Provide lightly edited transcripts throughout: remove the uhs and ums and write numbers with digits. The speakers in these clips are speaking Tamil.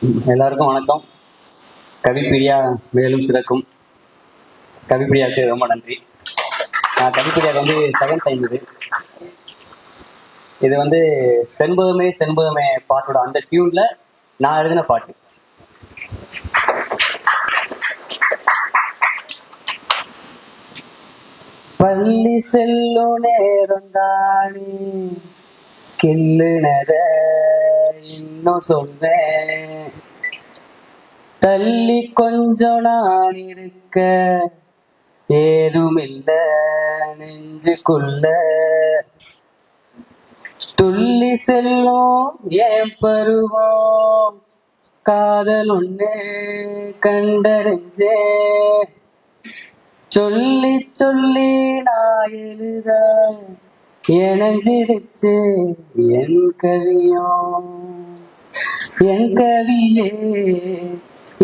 எல்லாருக்கும் வணக்கம். கவிப்பிரியா மேலும் சிறக்கும். கவிப்பிரியாவுக்கு ரொம்ப நன்றி. கவிப்பிரியாவுக்கு வந்து செகண்ட் டைம் இது வந்து செண்பகமே செண்பகமே பாட்டோட அந்த டியூன்ல நான் எழுதின பாட்டு. பள்ளி செல்லோ நேரம் தானே கிள்ளுனத இன்னும் சொல்வேன், தள்ளி கொஞ்சம் நான் இருக்க ஏதுமில்ல நெஞ்சுக்குள்ள, துள்ளி செல்லும் என் பருவம் காதல் ஒண்ணு கண்டறிஞ்சே, சொல்லி சொல்லி நான் எழுத இணைஞ்சிருச்சு என் கவியும். என் கவியே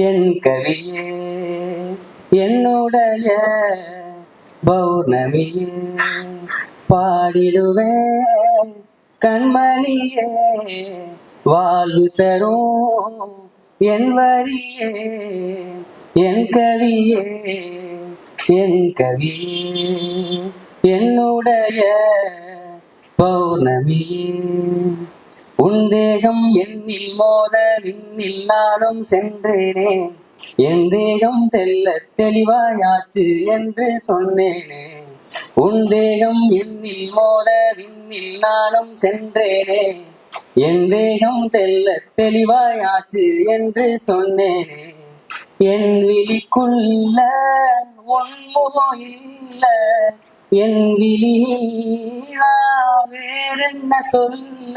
என் கவியே என்னுடைய பௌர்ணமியே, பாடிடுவேன் கண்மணியே வாழ்வு தரும் என் வரியே, என் கவியே என் கவியே என்னுடைய பௌர்ணமியே. உன் தேகம் என்னில் மோத விண்ணில் நானும் சென்றேனே, என் தேகம் தெல்ல தெளிவாயாச்சு என்று சொன்னேனே. உன் தேகம் என்னில் மோத விண்ணில் நானும் சென்றேனே, என் தேகம் தெல்ல தெளிவாயாச்சு என்று சொன்னேனே. என் விழிக்குள்ள ஒன்முகம் இல்ல, என் விழி வேறென்ன சொல்ல,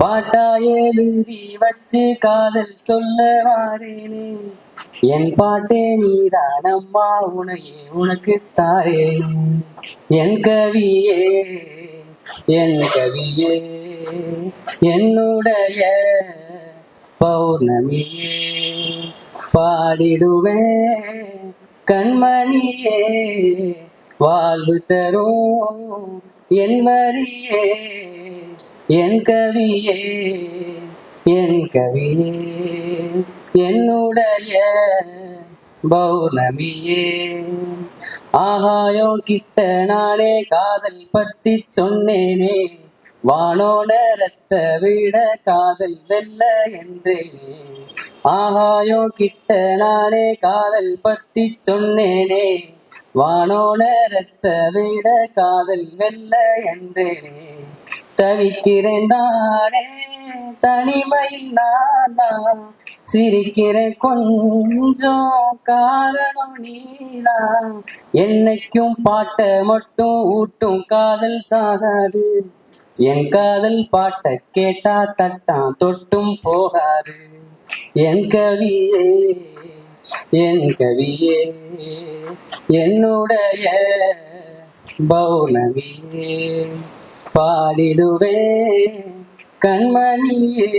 பாட்டா எழுதி வச்சு காதல் சொல்ல வாரேனே. என் பாட்டே நீதான் அம்மா, உனையே உனக்கு தாரே. என் கவியே என் கவியே என்னுடைய பௌர்ணமியே, பாடிடுவேன் கண்மணியே வாழ்வு தரும் என் வரியே, என் கவியே என் கவியே என்னுடைய பௌர்ணமியே. ஆகாயம் கிட்ட நானே காதல் பத்தி சொன்னேனே, வானோட ரத்த விட காதல் வெல்ல என்றேனே. ஆகாயம் கிட்ட நானே காதல் பத்தி சொன்னேனே, வானோட ரத்த விட காதல் வெல்ல என்றேனே. தவிக்கிறேன் தானே தனிமையில் நான் சிரிக்கிறேன் கொஞ்சம் காரணம் நீதான். என்னைக்கும் பாட்டை மட்டும் ஊட்டும் காதல் சாகாது, என் காதல் பாட்டை கேட்டா தட்டான் தொட்டும் போகாது. என் கவியே என் கவியே என்னுடைய பௌர்ணமியே, பாடிடுவேன் கண்மணியே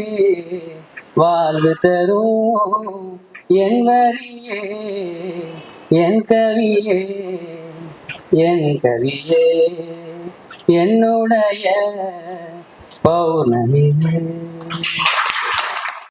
வாழ்வு தரும் என் வரியே, என் கவியே என் கவியே என்னுடைய பௌர்ணமியே.